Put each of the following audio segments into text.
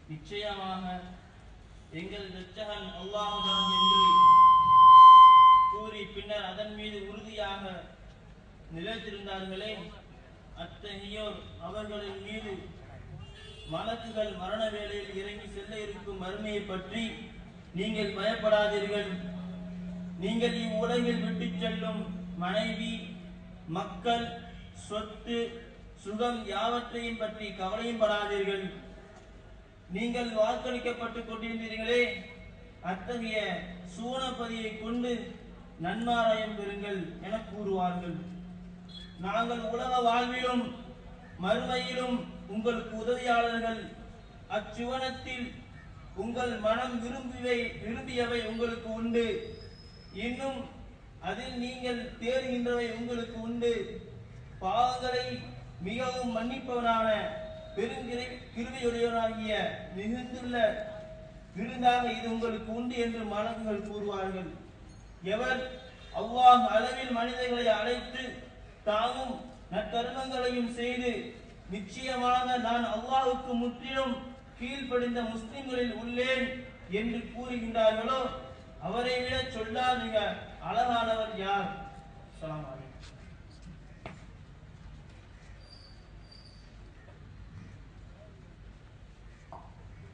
நிச்சயமாக எங்கள் இரட்சகன் அல்லாஹ்தான் என்று கூறி பின்னர் அதன் மீது உறுதியாக நிலைத்திருந்தார்களே, அத்தகையோர் அவர்களின் மீது மலக்குகள் மரண வேளையில் இறங்கி செல்ல இருக்கும் மறுமையை பற்றி நீங்கள் பயப்படாதீர்கள். நீங்கள் இவ்வுலகில் விட்டு செல்லும் மனைவி, மக்கள், சொத்து, சுகம் யாவற்றையும் பற்றி கவலையும் படாதீர்கள். நீங்கள் வாக்களிக்கப்பட்டுக் கொண்டிருந்தீர்களே, அத்தகைய சூனபதியை கொண்டு நன்மாராயம் பெறுங்கள் என கூறுவார்கள். நாங்கள் உலக வாழ்விலும் மறுமையிலும் உங்களுக்கு உதவியாளர்கள். அச்சுவனத்தில் உங்கள் மனம் விரும்பியவை உங்களுக்கு உண்டு. இன்னும் அதில் நீங்கள் தேடுகின்றவை உங்களுக்கு உண்டு. பாவங்களை மிகவும் மன்னிப்பவனான பெருங்கிருபையுடையவனாகிய மிகுந்துள்ள விருந்தாக இது உங்களுக்கு உண்டு என்று மலக்குகள் கூறுவார்கள். எவர் அல்லாஹ் அளவில் மனிதர்களை அழைத்து தாமும் நற்கர்மங்களையும் செய்து நிச்சயமாக நான் அல்லாஹ்வுக்கு முற்றிலும் கீழ்ப்படிந்த முஸ்லிம்களில் உள்ளேன் என்று கூறுகின்றார்களோ அவரை விட சொல்லால் மிக அழகானவர் யார்? அஸ்ஸலாமு அலைக்கும்.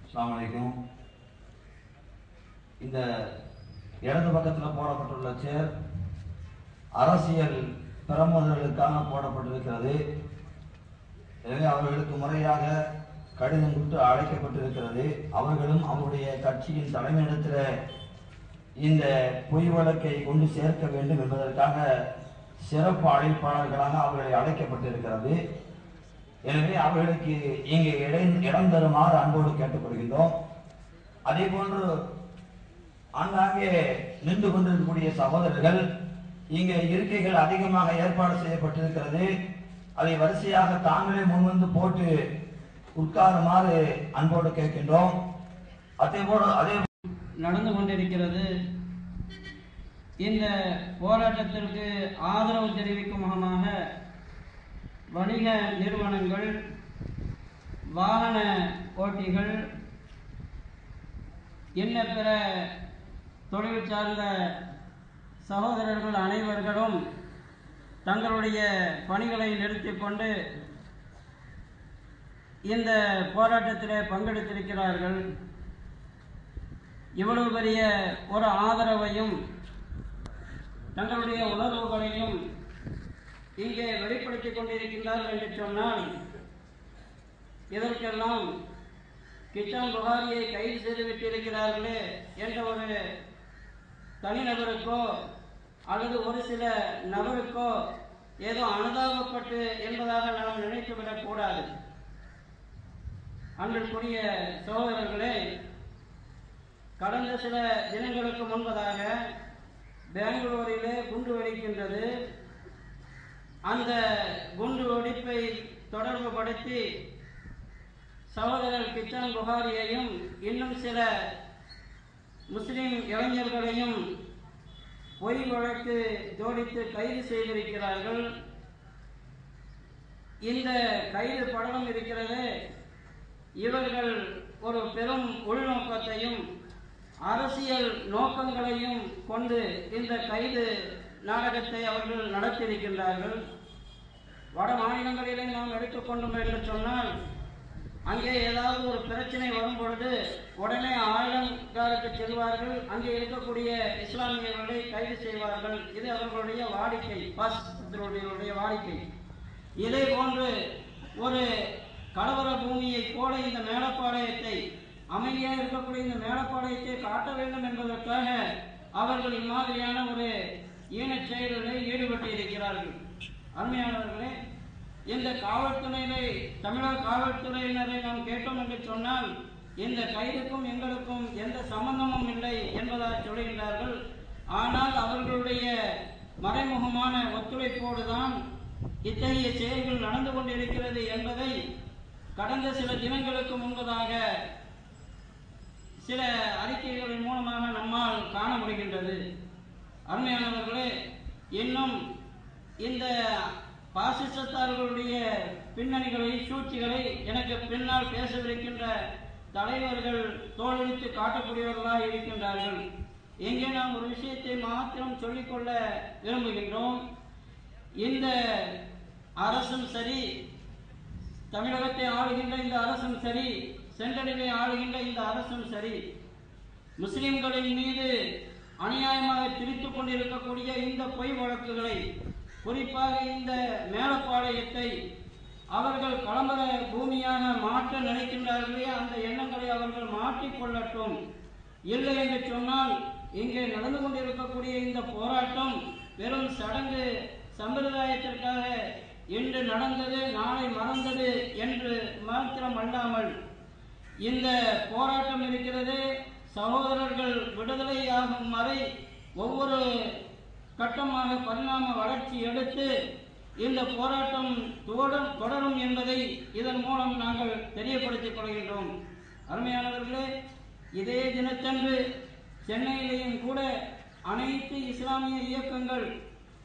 அஸ்ஸலாமு அலைக்கும். இந்த இடது பக்கத்தில் போடப்பட்டுள்ள சேர் அரசியல் பிரமுகர்களுக்காக போடப்பட்டிருக்கிறது. எனவே அவர்களுக்கு முறையாக கடிதம் கொடுத்து அழைக்கப்பட்டிருக்கிறது. அவர்களும் அவருடைய கட்சியின் தலைமையிடத்தில் இந்த பொய் வழக்கை கொண்டு சேர்க்க வேண்டும் என்பதற்காக சிறப்பு அழைப்பாளர்களாக அவர்களை அழைக்கப்பட்டிருக்கிறது. எனவே அவர்களுக்கு இங்கே இடம் தருமாறு அன்போடு கேட்டுக்கொள்கின்றோம். அதே போன்று ஆங்காங்கே நின்று கொண்டிருக்கக்கூடிய சகோதரர்கள் இங்கே இருக்கைகள் அதிகமாக ஏற்பாடு செய்யப்பட்டிருக்கிறது. அதை வரிசையாக தாங்களே முன்வந்து போட்டு உட்காருமாறு அன்போடு கேட்கின்றோம். அதே நடந்து கொண்டிருக்கிறது. இந்த போராட்டத்திற்கு ஆதரவு தெரிவிக்கும் முகமாக வணிக நிறுவனங்கள், வாகன ஓட்டிகள், இன்ன பிற தொழில் சார்ந்த சகோதரர்கள் அனைவர்களும் தங்களுடைய பணிகளை நிறுத்திக் கொண்டு இந்த போராட்டத்திலே பங்கெடுத்திருக்கிறார்கள். இவ்வளவு பெரிய ஒரு ஆதரவையும் தங்களுடைய உணர்வுகளையும் இங்கே வெளிப்படுத்திக் கொண்டிருக்கின்றார்கள் என்று சொன்னால், இதற்கெல்லாம் கிச்சான் புகாரியை கைது செய்து விட்டிருக்கிறார்களே என்ற ஒரு தனிநபருக்கோ அல்லது ஒரு சில நபருக்கோ ஏதோ அனுதாபப்பட்டு என்பதாக நாம் நினைத்துவிடக் கூடாது. அன்பிற்குரிய சகோதரர்களே, கடந்த சில தினங்களுக்கு முன்பதாக பெங்களூரிலே குண்டு வெடிக்கின்றது. அந்த குண்டு வெடிப்பை தொடர்பு படுத்தி சகோதரர் கிச்சான் புகாரியையும் இன்னும் சில முஸ்லிம் இளைஞர்களையும் பொய் வழக்கு ஜோடித்து கைது செய்திருக்கிறார்கள். இந்த கைது படலம் இருக்கிறது. இவர்கள் ஒரு பெரும் உள்நோக்கத்தையும் அரசியல் நோக்கங்களையும் கொண்டு இந்த கைது நாடகத்தை அவர்கள் நடத்தியிருக்கின்றார்கள். வட மாநிலங்களிலே நாம் எடுத்துக்கொண்டோம் என்று சொன்னால், அங்கே ஏதாவது ஒரு பிரச்சனை வரும் பொழுது உடனே ஆயுதங்காருக்கு செல்வார்கள். அங்கே இருக்கக்கூடிய இஸ்லாமியர்களை கைது செய்வார்கள். இது அவர்களுடைய வாடிக்கை, பாசிசர்களுடைய வாடிக்கை. இதே போன்று ஒரு கலவர பூமியை போல இந்த மேலப்பாளையத்தை, அமைதியாக இருக்கக்கூடிய இந்த மேலப்பாளையத்தை காட்ட வேண்டும் என்பதற்காக அவர்கள் இம்மாதிரியான ஒரு ஈனச் செயல்களில் ஈடுபட்டு இருக்கிறார்கள். அருமையானவர்களே, இந்த காவல்துறையினை, தமிழக காவல்துறையினரை நாம் கேட்டோம் என்று சொன்னால், இந்த கைதுக்கும் எங்களுக்கும் எந்த சம்பந்தமும் இல்லை என்பதாக சொல்கின்றார்கள். ஆனால் அவர்களுடைய மறைமுகமான ஒத்துழைப்போடுதான் இத்தகைய செயல்கள் நடந்து கொண்டிருக்கிறது என்பதை கடந்த சில தினங்களுக்கு முன்பதாக சில அறிக்கைகளின் மூலமாக நம்மால் காண முடிகின்றது. அருமையானவர்களே, இன்னும் இந்த பாசிசத்தார்களுடைய பின்னணிகளை, சூழ்ச்சிகளை எனக்கு பின்னால் பேசவிருக்கின்ற தலைவர்கள் தோல்வித்து காட்டக்கூடியவர்களாக இருக்கின்றார்கள். எங்கே நாம் ஒரு விஷயத்தை மாத்திரம் சொல்லிக்கொள்ள விரும்புகின்றோம். இந்த அரசும் சரி, தமிழகத்தை ஆளுகின்ற இந்த அரசும் சரி, சென்ட்ரலிலே ஆளுகின்ற இந்த அரசும் சரி, முஸ்லிம்களின் மீது அநியாயமாக திரித்துக் கொண்டிருக்கக்கூடிய இந்த பொய் வழக்குகளை, குறிப்பாக இந்த மேலப்பாளையத்தை அவர்கள் கலவர பூமியாக மாற்ற நினைக்கின்றார்களே, அந்த எண்ணங்களை அவர்கள் மாற்றிக்கொள்ளட்டும். இல்லை என்று சொன்னால், இங்கே நடந்து கொண்டிருக்கக்கூடிய இந்த போராட்டம் வெறும் சடங்கு சம்பிரதாயத்திற்காக இன்று நடந்தது நாளை மறந்தது என்று மாத்திரம் அல்லாமல், இந்த போராட்டம் இருக்கிறது சகோதரர்கள் விடுதலையாகும் வரை ஒவ்வொரு கட்டமாக பரிணாம வளர்ச்சி எடுத்து இந்த போராட்டம் தொடரும் என்பதை இதன் மூலம் நாங்கள் தெரியப்படுத்திக் கொள்கின்றோம். அருமையானவர்களே, இதே தினத்தன்று சென்னையிலேயும் கூட அனைத்து இஸ்லாமிய இயக்கங்கள்,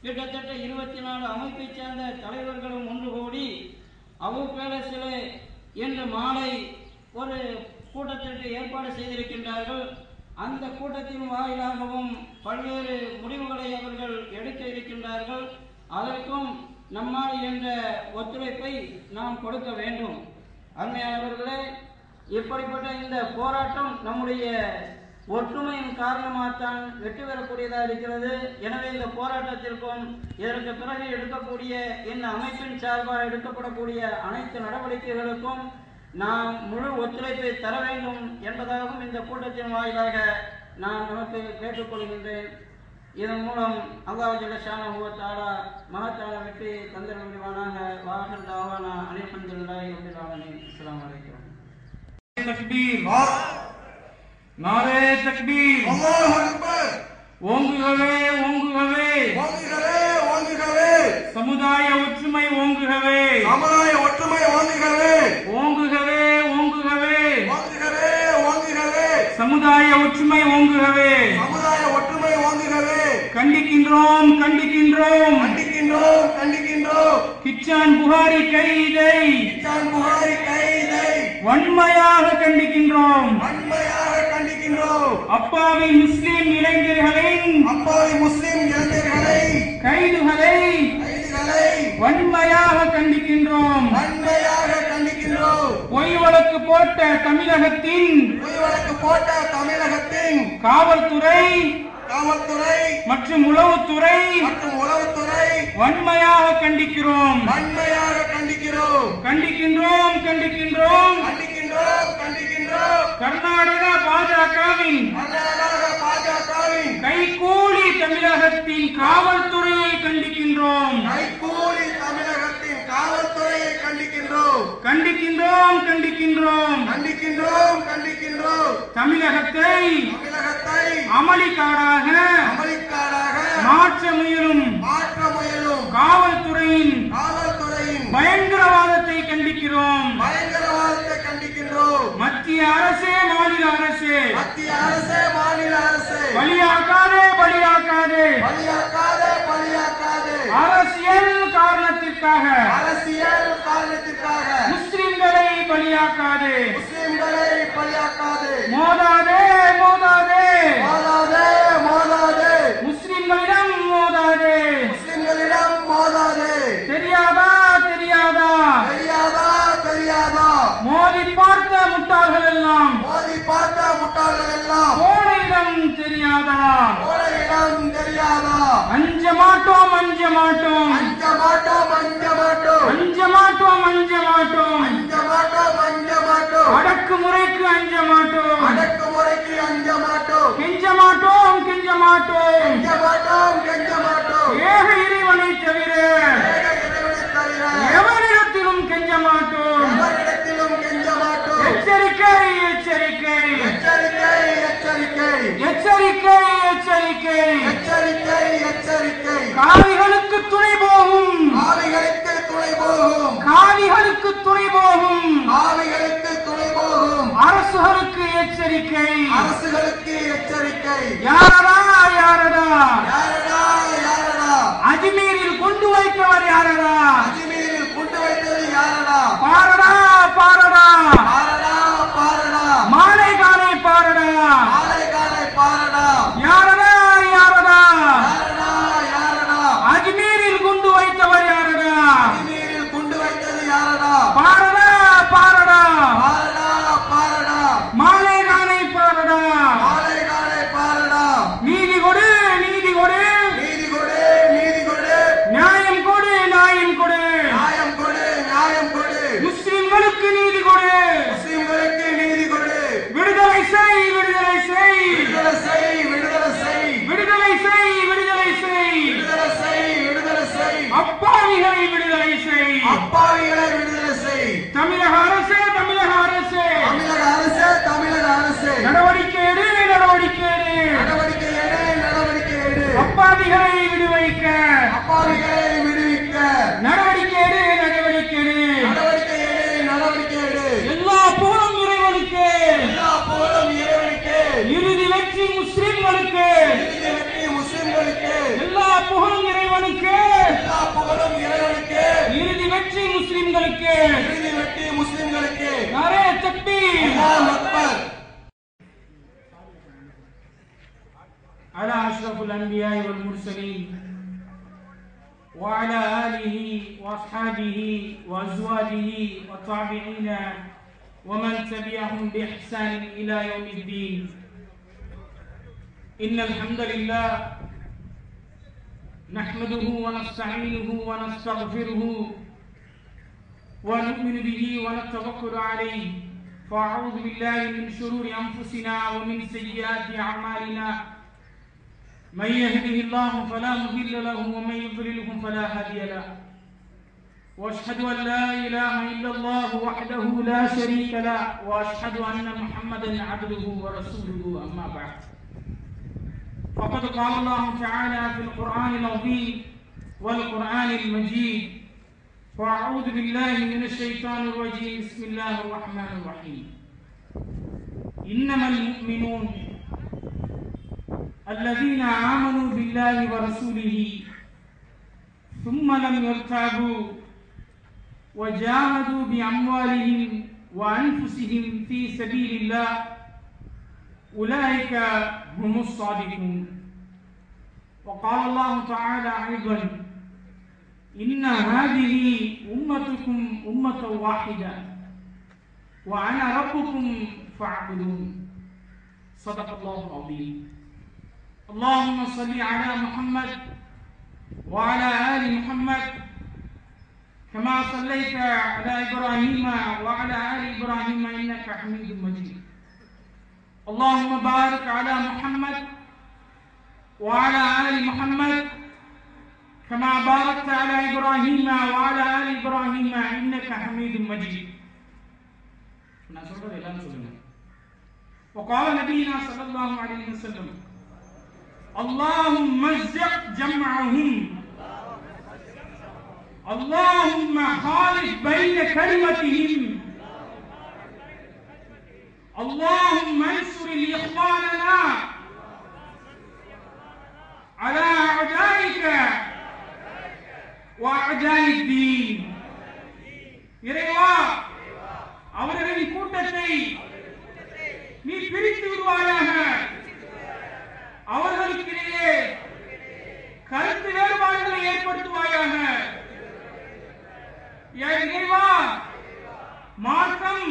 கிட்டத்தட்ட 24 அமைப்பை சேர்ந்த தலைவர்களும் ஒன்று கூடி அபூ பேலஸிலே இன்று மாலை ஒரு கூட்டத்திற்கு ஏற்பாடு செய்திருக்கின்றார்கள். அந்த கூட்டத்தின் வாயிலாகவும் பல்வேறு முடிவுகளை அவர்கள் எடுக்க இருக்கின்றார்கள். அதற்கும் நம்மால் என்ற ஒத்துழைப்பை நாம் கொடுக்க வேண்டும். அருமையானவர்களே, இப்படிப்பட்ட இந்த போராட்டம் நம்முடைய ஒற்றுமையின் காரணமாகத்தான் வெற்றி பெறக்கூடியதாக இருக்கிறது. எனவே இந்த போராட்டத்திற்கும் இதற்கு பிறகு எடுக்கக்கூடிய இந்த அமைப்பின் சார்பாக எடுக்கப்படக்கூடிய அனைத்து நடவடிக்கைகளுக்கும் நாம் முழு ஒத்துழைப்பை தர வேண்டும் என்பதாகவும் இந்த கூட்டத்தின் வாயிலாக நான் நமக்கு கேட்டுக்கொள்கின்றேன். இதன் மூலம் அல்லாஹ் ஜல்ல ஷானஹு வ தஆலா மகத்தான வெற்றி தந்தர முடிவானாக. வாஹிர் தாவானா அல்ஹம்துலில்லாஹி ரப்பில் ஆலமீன். அஸ்ஸலாமு அலைக்கும். தக்பீர், நாரே தக்பீர், அல்லாஹு அக்பர். ஓங்குகவே ஓங்குகவே ஓங்குகவே ஓங்குகவே, சமுதாய ஒற்றுமை ஓங்குகவே, சமுதாய ஒற்றுமை ஓங்குகவே, ஓங்குகவே ஓங்குகவே, ஓங்குகவே ஓங்குகவே, சமுதாய ஒற்றுமை ஓங்குகவே, சமுதாய ஒற்றுமை ஓங்குகவே. கண்டிக்கின்றோம் கண்டிக்கின்றோம் கண்டிக்கின்றோம் கண்டிக்கின்றோம். கிச்சான் புகாரி கைதை கிச்சான் புகாரி கைதை வன்மையாக கண்டிக்கின்றோம். வன்மையாக கண்டிக்கின்றோம். அப்பாவி முஸ்லிம் இளைஞர்களின் அப்பாவி முஸ்லிம் இளைஞர்களை கைதுகளை கைதிகளை வன்மையாக கண்டிக்கின்றோம். வன்மையாக கண்டிக்கின்றோம். பொய் வழக்கு போட்ட தமிழகத்தின் காவல்துறை மற்றும் உளவுத்துறை வன்மையாக கண்டிக்கின்றோம். கர்நாடகா பாஜகவின் கைகூலி தமிழகத்தின் காவல்துறையை கண்டிக்கின்றோம். தமிழகத்தை அமளிக்காடாக மாற்ற முயலும் காவல்துறையின் பயங்கரவாதத்தை கண்டிக்கிறோம். மத்திய அரசே, மாநில அரசே, பலியாக்காதே. அரசியல் காரணத்திற்காக முஸ்லிம்களை பலியாக்காதே. மோதாதே. முஸ்லிம்களிடம் மோதாதே. தெரியாதா? மோதி பார்த்த முட்டாள்கள் எல்லாம் கோடையிடம் தெரியாதா? அஞ்ச மாட்டோம். அடக்குமுறைக்கு அஞ்ச மாட்டோம். கெஞ்ச மாட்டோம். ஏக இறைவனை தவிர எவரிடத்திலும் கெஞ்ச மாட்டோம். எச்சரிக்கை. காவிகளுக்கு துணை போகும். அரசுகளுக்கு எச்சரிக்கை. யாரடா? அஜ்மீரில் கொண்டு வைத்தவர் யாரடா? பாரடா. மாலைகானை பாரடா. யாரடா? அஜ்மீரில் குண்டு வைத்தவர் யாரடா? பாரடா. மாலைகானை பாரடா. நீதி கொடு. நியாயம் கொடு. முஸ்லிம்களுக்கு நீதி கொடு. விடுதலை செய். அப்பாவிகளை விடுதலை செய். தமிழக அரசே. நடவடிக்கை எடு. அப்பாவிகளை விடுவிக்க நடவடிக்கை எடு. எல்லா புகழும் இறைவனுக்கு. இறுதி வெற்றி முஸ்லிம்களுக்கு. எல்லா புகழும் இறைவனுக்கு. இறுதி வெற்றி முஸ்லிம்களுக்கு. நாரே தக்பீர். على أشرف الأنبياء والمرسلين وعلى آله وأصحابه وأزواجه والتابعين ومن تبعهم بإحسان إلى يوم الدين. إن الحمد لله نحمده ونستعينه ونستغفره ونؤمن به ونتوكل عليه. فأعوذ بالله من شرور أنفسنا ومن سيئات أعمالنا. من يهده الله فلا مضل له ومن يضلله فلا هادي له. واشهد ان لا اله الا الله وحده لا شريك له واشهد ان محمدا عبده ورسوله. اما بعد فقد قال الله تعالى في القران العظيم والقران المجيد. فاعوذ بالله من الشيطان الرجيم. بسم الله الرحمن الرحيم. انما المؤمنون الذين آمنوا بالله ورسوله ثم لم يرتابوا وجاهدوا بأموالهم وأنفسهم في سبيل الله أولئك هم الصادقون. وقال الله تعالى أيضا إن هذه أمتكم أمة واحدة وأنا ربكم فاعبدون. صدق الله العظيم. اللهم صل على محمد وعلى آل محمد كما صليت على إبراهيم وعلى آل إبراهيم إنك حميد مجيد. اللهم بارك على محمد وعلى آل محمد كما باركت على إبراهيم وعلى آل إبراهيم إنك حميد مجيد. وقال نبينا صلى الله عليه وسلم اللهم مزق جمعهم اللهم خالف بين كلمتهم اللهم انصر إخواننا على أعدائك وأعداء الدين. இறைவா அவர்களின் கூட்டத்தை நீ பிரித்து விடுவாயாக. அவர்களுக்கிடையே கருத்து வேறுபாடுகளை ஏற்படுத்துவாயாக. இறைவா மார்க்கம்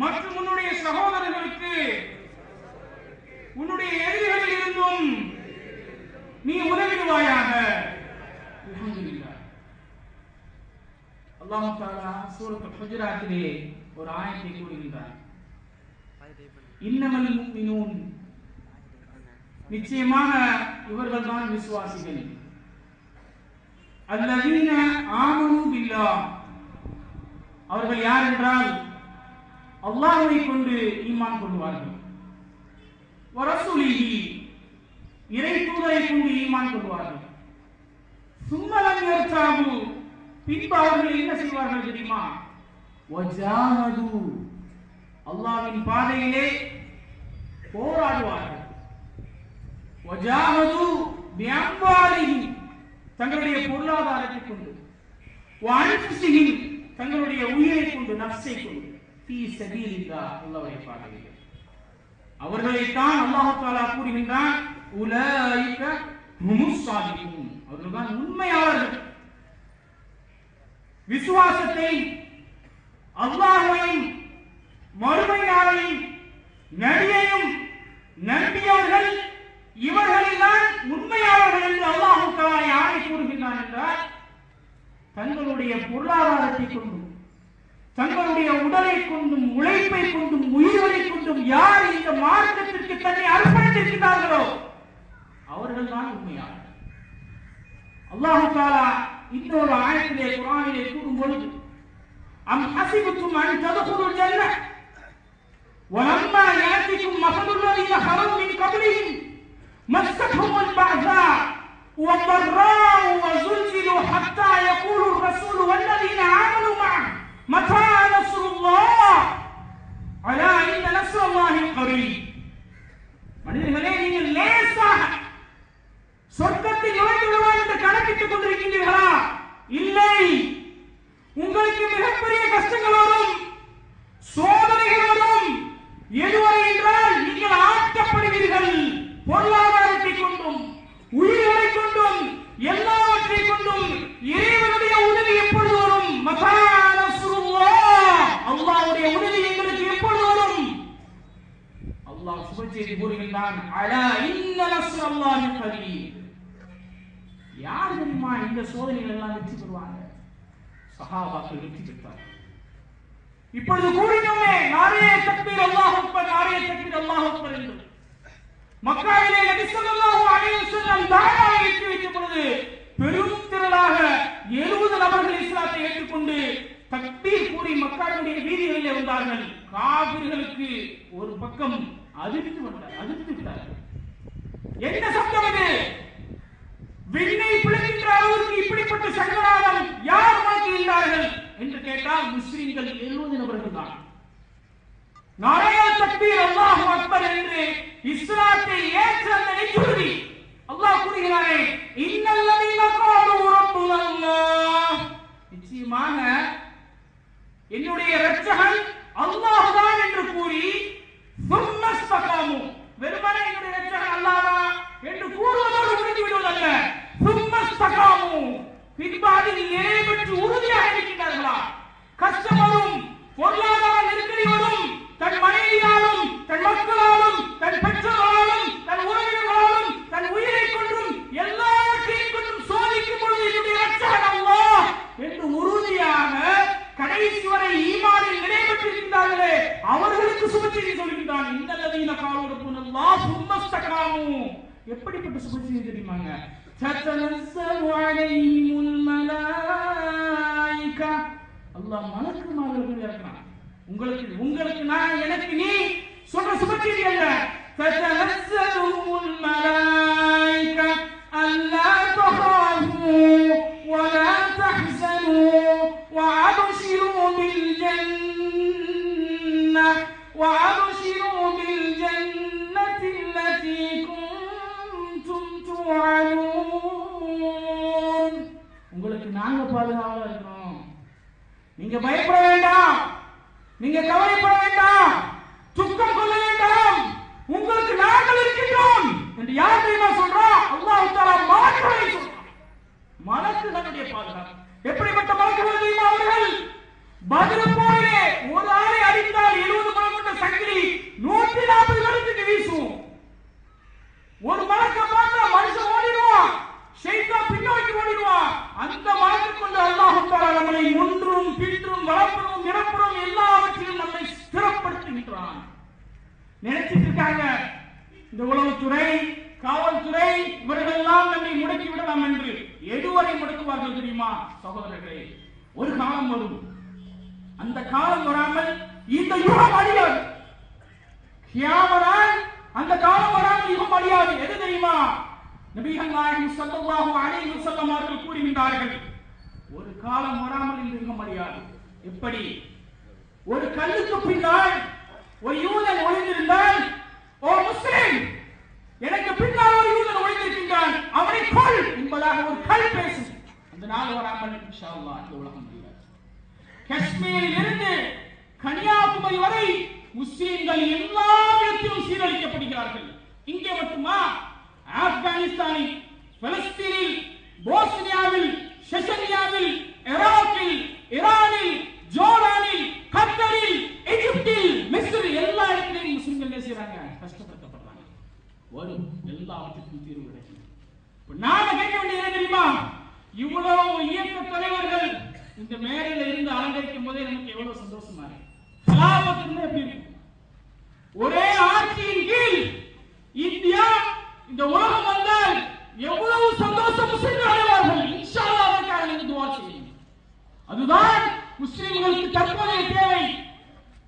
மற்றும் உன்னுடைய சகோதரர்களுக்கு உன்னுடைய எதிரிகளில் இருந்தும் நீ உதவிடுவாயாக. அல்ஹம்துலில்லாஹ். அல்லாஹ் தஆலா சூரத்துல் ஹுஜராத்திலே ஒரு ஆயத்தை கூறுகின்றார். இன்னமல் முஃமினூன், நிச்சயமாக இவர்கள் தான் விசுவாசிகள். அல்லதீன ஆமனு பில்லாஹ், அவர்கள் யார் என்றால் அல்லாஹ்வை கொண்டு ஈமான் கொள்வார்கள். வரசூலிஹி, இறை தூதரை கொண்டு ஈமான் கொள்வார்கள். சும்மலம் யர்தாபு, பின்பு அவர்கள் என்ன செய்வார்கள் தெரியுமா? வஜாஹது, அல்லாஹ்வின் பாதையிலே போராடுவார்கள். வஜாஹது பிஅம்வாலிஹி, தங்களுடைய பொருளாதாரத்தை கொண்டு, வஅன்ஃபுஸிஹி, தங்களுடைய உயிரை கொண்டு, நஃப்ஸை கொண்டு, ஃபீ சபீலில்லாஹ், அல்லாஹ்வுடைய பாதையிலே. அவர்களைத்தான் அல்லாஹ் தஆலா கூறுகின்றான் உலாயிக ஹுமுஸ் ஸாதிகூன், அவர்கள்தான் உண்மையாளர்கள். விசுவாசத்தை, அல்லாஹ்வையும் மறுமை நாளையும் நபியையும் நம்பியவர்கள் இவர்கள்தான் உண்மையாளர்கள் என்று அல்லாஹ் தஆலா யாரை கூறுகின்றான் என்றால், தங்களுடைய பொருளாதாரத்தை கொண்டும் தங்களுடைய உடலை கொண்டும் உழைப்பை கொண்டும் உயிரை கொண்டும் யார் இந்த மார்க்கத்திற்கு தன்னை அர்ப்பணித்திருக்கிறார்களோ அவர்கள் தான் உண்மையாளர்கள். அல்லாஹ் தஆலா இன்னொரு ஆயத்திலே குர்ஆனிலே கூறும் பொழுது அம் ஹஸிபத்தும் அன் தத்குலுல் ஜன்னah வலம்மா யாத்திக்கும் மஸலுல் லதீன ஹலவு மின் கப்லிஹிம் மஸ்ஸத்ஹுமுல் பஅஸா வضراء وزلزلوا حتى يقول الرسول والذين آمنوا معه متى نصر الله ألا إن نصر الله قريب. மனிதர்களே, நீங்கள் லேசாக சொர்க்கத்தில் நுழைந்து விடுவார் என்று கணக்கிட்டுக் கொண்டிருக்கின்றீர்களா? இல்லை, உங்களுக்கு மிகப்பெரிய கஷ்டங்கள் வரும், சோதனைகள் வரும். எதுவரை என்றால் நீங்கள் ஆட்டப்படுவீர்கள். பொருளாதாரத்தை கொண்டும் உயிரை கொண்டும் எல்லாவற்றை கொண்டும் இறைவனுடைய உதவி எப்பொழுது வரும்? மதா நஸ்ருல்லாஹ், அல்லாஹ்வுடைய உதவி எங்களுக்கு எப்பொழுது வரும்? அல்லாஹ் சுபச்செய்தி கூறுகின்றான் அலா இன்ன நஸ்ரல்லாஹி கரீப். யார் தெரியுமா இந்த சோதனைகள் எல்லாம் வெற்றி பெறுவாங்க? சஹாபாக்கள் வெற்றி பெற்றார்கள். இப்பொழுது கூறினோமே நாரே தக்பீர் அல்லாஹ் அக்பர், நாரே தக்பீர் அல்லாஹ் அக்பர் என்று. மக்காவிலே நபி ஸல்லல்லாஹு அலைஹி வஸல்லம் தாவாவை ஏற்றி வைத்த பொழுது பெரும் திரளாக 70 நபர்கள் இஸ்லாத்தை ஏற்றுக்கொண்டு தக்பீர் கூறி மக்காவுடைய வீதிகளிலே வந்தார்கள். காபிர்களுக்கு ஒரு பக்கம் அதிர்ந்து விட்டார்கள். என்ன சப்தம் இது? விண்ணை பிளக்கின்ற அளவுக்கு இப்படிப்பட்ட சங்கராதம் யார் வாழ்க்கையிட்டார்கள் என்று கேட்டால் முஸ்லிம்கள் 70 நபர்கள் தான். நாரே தக்பீர் அல்லாஹு அக்பர் என்று இஸ்லாத்தை ஏற்ற அந்த நெஞ்சுறுதி அல்லாஹ் கூறுகிறானே இன்னல்லதீன காலு ரப்புல்லாஹ், நிச்சயமாக என்னுடைய இரட்சகன் அல்லாஹ் தான் என்று கூறி சும்மஸ்தகாமு, வெறுமனே என்னுடைய இரட்சகன் அல்லாஹ் தான் என்று கூறுவதோடு முடிந்து விடுவதல்ல, சும்மஸ்தகாமு, பின்பு அதில் நிறைவேற்று உறுதியாக இருக்கின்றார்களா? கஷ்டம் வரும், பொருளாதார ஈமானில் நிலைபெற்றிருக்கிறார்களே அவர்களுக்கு சுபச்செய்தி சொல்கின்றான். இன்னல்லதீன காலூ ரப்புனல்லாஹ் சும்ம இஸ்தகாமூ. எப்படிப்பட்ட சுபச்செய்தி தெரியுமாங்க? தத்தனஸ்ஸலு அலைஹிமுல் மலாயிகா. அல்லாஹ் மலக்குமார்கள் இறக்குறான். உங்களுக்கு நான் எனக்கு நீ சொல்ற சுபச்செய்தி அல்ல. தத்தனஸ்ஸலுல் மலாயிகா அல்லா தஹாஃபு வலா தஹ்ஸனு வஅப்ஷிரு பில் ஜன்னத்தி அல்லதி குன்தும் துஅதூன். உங்களுக்கு நாங்க பாதுகாவலா இருக்கிறோம். நீங்க பயப்பட வேண்டாம், நீங்க கவலைப்பட வேண்டாம், துக்கம் கொள்ள வேண்டாம், உங்களுக்கு நாங்கள் இருக்கின்றோம் என்று யார் தெரியுமா சொல்றோம்? அல்லாஹ் தஆலா மலக்குகளை சொல்றான். மலக்குகளுடைய பாதுகாப்பு. எப்படிப்பட்ட மலக்குகள் தெரியுமா அவர்கள்? பதில் போரே ஒரு ஆளை அடித்தால் 70 மலம் கொண்ட சங்கிலி 140 பேருக்கு வீசும். ஒரு மலக்க பார்த்தா மனுஷன் ஓடிடுவான், ஷைத்தான் பின்னோக்கி ஓடிடுவான். அந்த மலக்கு கொண்டு அல்லாஹ் தஆலா நம்மை ஒன்றும் பின்றும் வளர்ப்பும் நிரப்புறம் எல்லாவற்றையும் நம்மை ஸ்திரப்படுத்துகின்றான். நினைச்சிட்டு இருக்காங்க இந்த உளவுத்துறை, காவல்துறை இவர்கள் எல்லாம் நம்மை முடக்கி விடலாம் என்று. எதுவரை முடக்குவார்கள் தெரியுமா சகோதரர்களே? ஒரு காலம் வரும், அந்த காலம் வராமல் இந்த யுகம் அழியாது. கியாமத் அந்த காலம் வராமல் யுகம் அழியாது. எது தெரியுமா? நபிகள் நாயகம் ஸல்லல்லாஹு அலைஹி வஸல்லம் அவர்கள் கூறுகின்றார்கள், ஒரு காலம் வராமல் இந்த யுகம் அழியாது. எப்படி? ஒரு கல்லுக்கு பின்னால் ஒரு யூதன் ஒளிந்திருந்தால், ஓ முஸ்லிம், எனக்கு பின்னால் ஒரு யூதன் ஒளிந்திருக்கின்றான், அவனை கொல் என்பதாக ஒரு கல் பேசும். அந்த நாள் வராமல் இன்ஷா அல்லாஹ் இந்த உலகம் அழியாது. காஷ்மீரில் இருந்து கன்னியாகுமரி வரை முஸ்லிம்கள் எல்லா விதத்திலும் சீரழிக்கப்படுகிறார்கள். இங்கே மட்டுமா? ஆப்கானிஸ்தானில், பலஸ்தீனில், போஸ்னியாவில், செஷனியாவில், ஈராக்கில், ஈரானில், ஜோர்டானில், கத்தரில், எகிப்தில், மிஸ்ர் எல்லா இடத்திலும் முஸ்லிம்கள் என்ன செய்றாங்க? கஷ்டப்படுத்தப்படுறாங்க. வரும் எல்லாவற்றுக்கும் தீர்வு கிடைக்கும். நாம கேட்க வேண்டியது என்ன தெரியுமா? இவ்வளவு இயக்க தலைவர்கள் இந்த மேடையில இருந்து அலங்கரிக்கும் போதே நமக்கு எவ்வளவு சந்தோஷமா இருக்கு. கலாபத்து எப்படி இருக்கு? ஒரே ஆட்சியின் கீழ் இந்தியா இந்த உலகம் வந்தால் எவ்வளவு சந்தோஷம் முஸ்லிம்கள் அடைவார்கள். இன்ஷா அல்லாஹ் அதற்காக நீங்க துஆ செய்யுங்க. அதுதான் முஸ்லிம்களுக்கு தற்போதைய தேவை.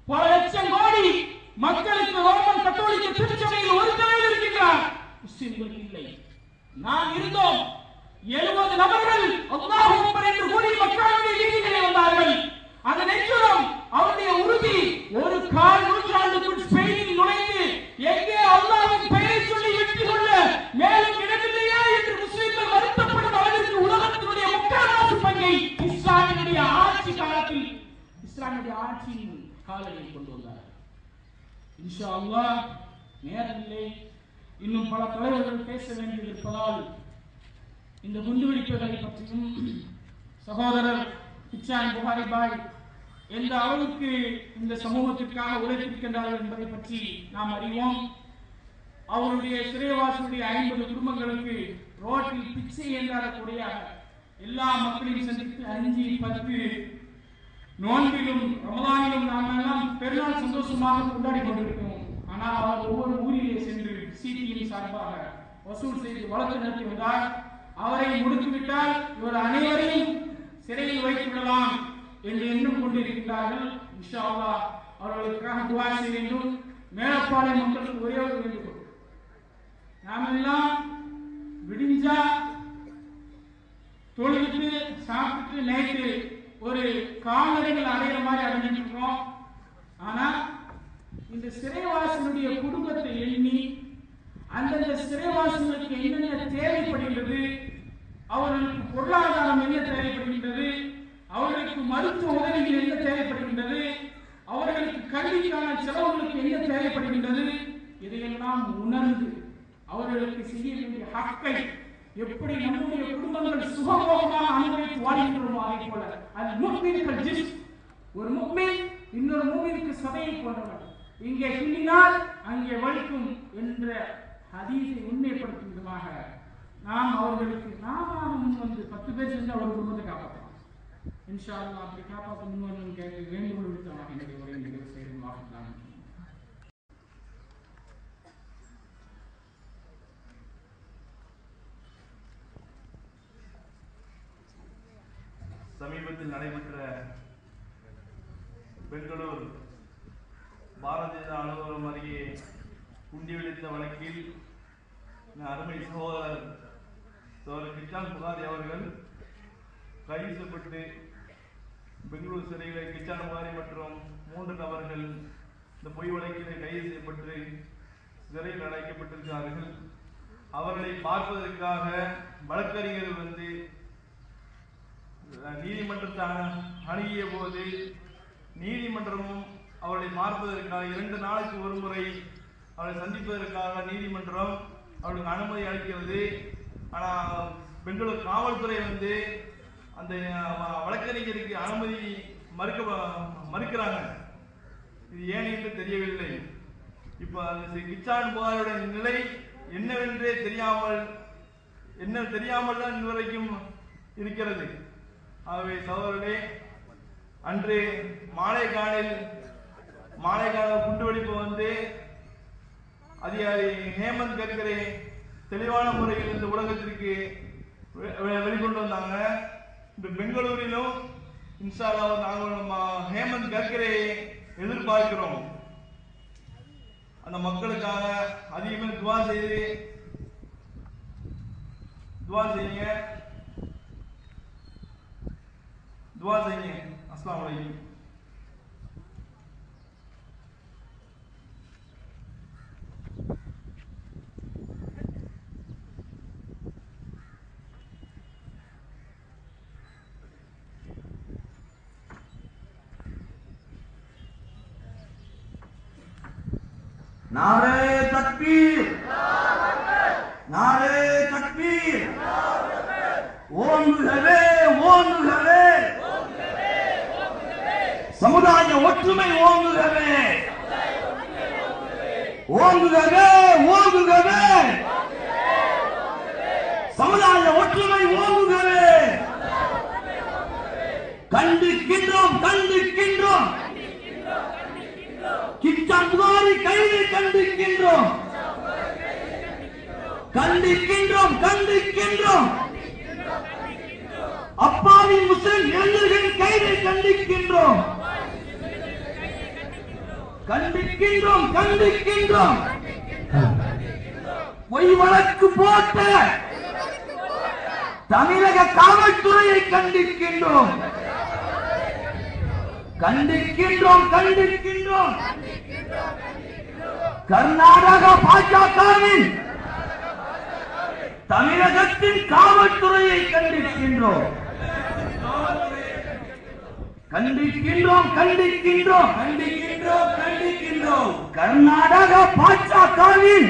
பல லட்சம் கோடி மக்களுக்கு ரோமன் கத்தோலிக்க திருச்சபையில் ஒரு தலைவர் இருக்கின்றார், முஸ்லிம்களுக்கு இல்லை. நாம் இருந்தோம் 70 நபர்கள் அல்லாஹ் அக்பர் என்று கூறி மக்களுடைய வீதிகளில் வந்தார்கள். அந்த நெஞ்சுரம் அவருடைய உறுதி ஒரு கால் நூற்றாண்டுக்குள் ஸ்பெயினில் நுழைந்து எங்கே அல்லாஹ்வின் பெயரை சொல்லி வெற்றி கொள்ள மேலும் இடமில்லையா என்று முஸ்லிம்கள் வருத்தப்படும் அளவிற்கு உலகத்தினுடைய முக்கால்வாசி பங்கை இஸ்லாமினுடைய ஆட்சி காலத்தில் இஸ்லாமிய ஆட்சியின் காலையில் கொண்டு வந்தார். இன்ஷா அல்லாஹ் நேரமில்லை, இன்னும் பல தலைவர்கள் பேச வேண்டியிருப்பதால் இந்த குண்டுவெடிப்புகளை பற்றியும் சகோதரர் பிச்சான் புகாரி பாய் எந்த அளவுக்கு இந்த சமூகத்திற்காக உழைத்திருக்கின்றார்கள் என்பதை பற்றி நாம் அறிவோம். அவருடைய சிறைவாசியுடைய 50 குடும்பங்களுக்கு ரோட்டில் பிச்சை என்றாடக்கூடிய எல்லா மக்களையும் சந்தித்து 5, 10 நோன்பிலும் ரமலானிலும் நாம் எல்லாம் பெருநாள் சந்தோஷமாக கொண்டாடி கொண்டிருக்கிறோம். ஆனால் அவர் ஒவ்வொரு ஊரிலே சென்று சிடியின் சார்பாக வசூல் செய்து வழக்கு நடத்தி வந்தார். அவரை முடுக்கிவிட்டால் இவர் அனைவரையும் சிறையில் வைத்து விடலாம் என்று எண்ணம் கொண்டிருக்கிறார்கள். இன்ஷா அல்லாஹ் அவர்களுக்காக துஆ செய்ய வேண்டும். மேலப்பாளையம் மக்களுக்கு ஒரே ஒரு வேண்டுகோள், நாம் எல்லாம் விடிஞ்சா தொழுது சாப்பிட்டு நைட்டு ஒரு கால்நடைகள் அடையிற மாதிரி அடைஞ்சிட்டு இருக்கோம். ஆனா இந்த சிறைவாசனுடைய குடும்பத்தை எண்ணி அந்தந்த சிறைவாசங்களுக்கு என்னென்ன தேவைப்படுகிறது, அவர்களுக்கு பொருளாதாரம் என்ன தேவைப்படுகின்றது, அவர்களுக்கு மருத்துவ உதவிகள் என்ன தேவைப்படுகின்றது, அவர்களுக்கு கல்விக்கான செலவுகளுக்கு என்ன தேவைப்படுகின்றது, இதையெல்லாம் உணர்ந்து அவர்களுக்கு செய்ய வேண்டிய ஹக்கை எப்படி நம்முடைய குடும்பங்கள் சுகபோகமாக அனுபவித்து வாழ்கின்றோமோ அதை போல அது முஃமினுக்கு ஜிஸ். ஒரு முஃமின் இன்னொரு முஃமினுக்கு சதையை போன்றவர். இங்கே கிள்ளினால் அங்கே வலிக்கும் என்ற ஹதீஸை உண்மைப்படுத்தும் விதமாக நாம் அவர்களுக்கு நாம முன் வந்து 10 பேர் சென்று அவர் குடும்பத்தை காப்பாற்றலாம். இன்ஷா அல்லாஹ் அப்படி காப்பாற்ற முன்வரணும் கேட்டு வேண்டுகோள் விடுத்தவனாக என்னுடைய உரையை நிறைவு செய்கிறேன். வாஹிதான். சமீபத்தில் நடைபெற்ற பெங்களூர் பாரதிய ஜனதா அலுவலகம் அருகே குண்டி வெடித்த வழக்கில் அருமை சகோதரர் கிச்சான் புகாரி அவர்கள் கைது செய்யப்பட்டு பெங்களூர் சிறையில் கிச்சான் புகாரி மற்றும் 3 நபர்கள் இந்த பொய் வழக்கில் கைது செய்யப்பட்டு சிறையில் அடைக்கப்பட்டிருக்கிறார்கள். அவர்களை பார்ப்பதற்காக வழக்கறிஞர்கள் வந்து நீதிமன்றத்தை அணுகிய போது நீதிமன்றமும் அவர்களை பார்ப்பதற்காக 2 நாளுக்கு ஒரு முறை அவர்களை சந்திப்பதற்காக நீதிமன்றம் அவர்களுக்கு அனுமதி அளிக்கிறது. ஆனால் பெங்களூர் காவல்துறை வந்து அந்த வழக்கறிஞருக்கு அனுமதி மறுக்கிறாங்க. இது ஏன் என்று தெரியவில்லை. இப்போ அந்த கிச்சான் புகாரியுடைய நிலை என்னவென்றே தெரியாமல் தான் இதுவரைக்கும் இருக்கிறது. ஆகவே சகோதரர்களே, அன்று மாலைக்கான குண்டுவெடிப்பு வந்து அதிகாரி ஹேமந்த் கர்கரே தெளிவான முறையில் இந்த உலகத்திற்கு வெளிக்கொண்டு வந்தாங்க. இந்த பெங்களூரிலும் இன்ஷா அல்லாஹ் நாங்கள் ஹேமந்த் கர்கரே எதிர்பார்க்கிறோம். அந்த மக்களுக்காக அதிகமாக துவா செய்யுங்க. அஸ்ஸலாமு அலைக்கும். नारे तकबीर, नारे तकबीर, ஓங்குகவே ஓங்குகவே, சமுதாய ஒற்றுமை ஓங்குகவே ஓங்குகவே ஓங்குகவே, சமுதாய ஒற்றுமை ஓங்குகவே. கண்டிக்கின்றோம் கண்டிக்கின்றோம், கிச்சான் புகாரி கைது கண்டிக்கின்றோம் கண்டிக்கின்றோம் கண்டிக்கின்றோம், அப்பாவி முஸ்லிம் இளைஞர்களின் கைதை கண்டிக்கின்றோம் கண்டிக்கின்றோம் கண்டிக்கின்றோம். பொய் வழக்கு போட்ட தமிழக காவல்துறையை கண்டிக்கின்றோம் கண்டிக்கின்றோம் கண்டிக்கின்றோம். கர்நாடக பாஜகவின் தமிழகத்தின் காவல்துறையை கண்டிக்கின்றோம் கண்டிக்கின்றோம் கண்டிக்கின்றோம் கண்டிக்கின்றோம் கண்டிக்கின்றோம். கர்நாடக பாஜகவின்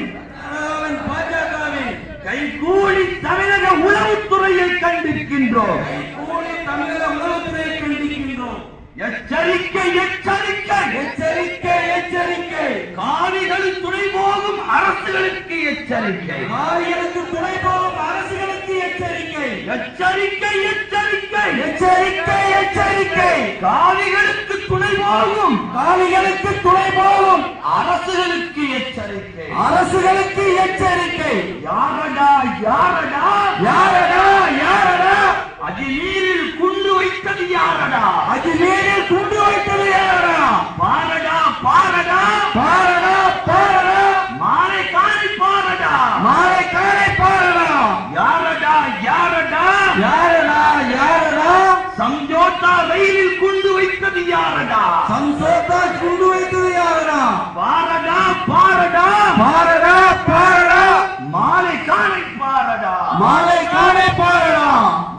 கைகூலி தமிழக உளவுத்துறையை கண்டிக்கின்றோம் எச்சரிக்கை எச்சரிக்கை எச்சரிக்கை எச்சரிக்கை. காவிகளின் துணை போகும் அரசுகளுக்கு எச்சரிக்கை, காவிகளுக்கு துணை போகும் அரசுகளுக்கு எச்சரிக்கை எச்சரிக்கை எச்சரிக்கை எச்சரிக்கை எச்சரிக்கை. காவிகளுக்கு துணை போகும் அரசுகளுக்கு எச்சரிக்கை அரசுகளுக்கு எச்சரிக்கை. யாரடா யாரடா யாரடா யாரடா, அஜ்மீரில் குண்டு வைத்தது யாரடா அஜ்மீரில் குண்டு வைத்தது யாரடா, பாரடா பாரடா பாரடா பாரடா, மாலைக்காரை பாரடா மாலைக்காரை பாரடா, யாரடா யாரடா யாரடா யாரடா, சம்ஜோட்டா ரயிலில் குண்டு வைத்தது யாரடா சம்ஜோட்டா குண்டு வைத்தது யாரடா, பாரடா பாரடா பாரடா பாரடா, மாலைக்காரை பாரடா மாலைக்காரை பாரடா.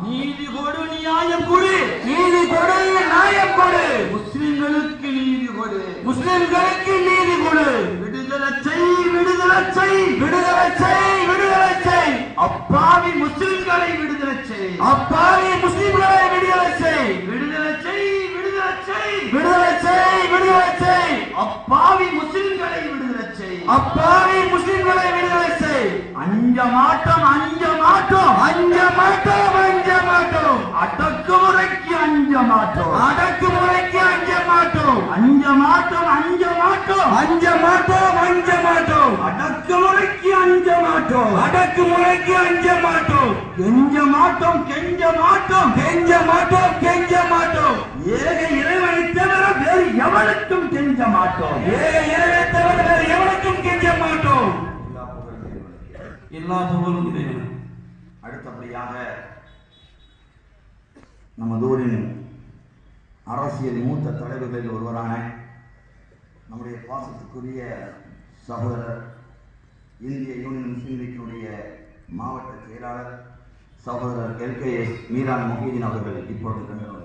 நீதி கொடு நியாயம் கொடு, நீதி கொடு நியாயம் கொடு, முஸ்லிம்களுக்கு நீதி கொடு முஸ்லிம்களுக்கு நீதி கொடு, விடுதலை செய் விடுதலை செய் விடுதலை செய் விடுதலை செய், அப்பாவி முஸ்லிம்களை விடுதலை செய் அப்பாவி முஸ்லிம்களை விடுதலை செய் விடுதலை செய் விடுதலை செய் விடுதலை செய் விடுதலை செய், அப்பாவி முஸ்லிம்களை விடுதலை செய் அப்பாவி முஸ்லிம்களை விடுதலை செய். அஞ்ச மாட்டோம் அஞ்ச மாட்டோம் அஞ்ச மாட்டோம் அஞ்ச மாட்டோம், அடக்குமுறைக்கு அஞ்ச மாட்டோம். அடக்குமுறைக்கு அஞ்ச மாட்டோம். அஞ்ச மாட்டோம். அஞ்ச மாட்டோம். அஞ்ச மாட்டோம். அஞ்ச மாட்டோம். அடக்குமுறைக்கு அஞ்ச மாட்டோம். அடக்குமுறைக்கு அஞ்ச மாட்டோம். கெஞ்ச மாட்டோம். கெஞ்ச மாட்டோம். கெஞ்ச மாட்டோம். கெஞ்ச மாட்டோம். ஏக இறைவனை தவிர வேறு எவனுக்கும் கெஞ்ச மாட்டோம். ஏக இறைவனை தவிர வேறு எவனுக்கும் கெஞ்ச மாட்டோம். எல்லா புகழும் இறைவன். அடுத்தபடியாக நமது ஊரின் அரசியல் மூத்த தலைவர்களில் ஒருவரான நம்முடைய பாசத்துக்குரிய சகோதரர் இந்திய யூனியன் முஸ்லீம் லீக்கினுடைய மாவட்ட செயலாளர் சகோதரர் LKS மீரான் மொஹீதீன் அவர்கள் இப்பொழுது கண்டுள்ளார்.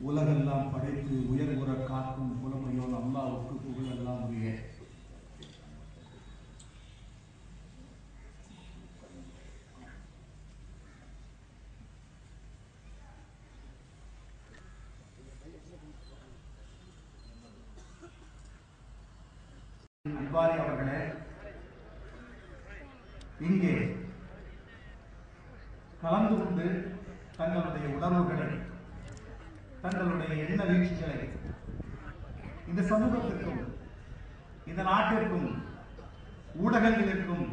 உலகெல்லாம் படைத்து உயர்வுற காக்கும் புலமையோல் அல்லாவுக்கு புகழெல்லாம் உரிய. அன்பாரி அவர்களே, இங்கே கலந்து கொண்டு தங்களுடைய உணர்வுகளை, தங்களுடைய எண்ண வீழ்ச்சிகளை இந்த சமூகத்திற்கும் இந்த நாட்டிற்கும் ஊடகங்களுக்கும்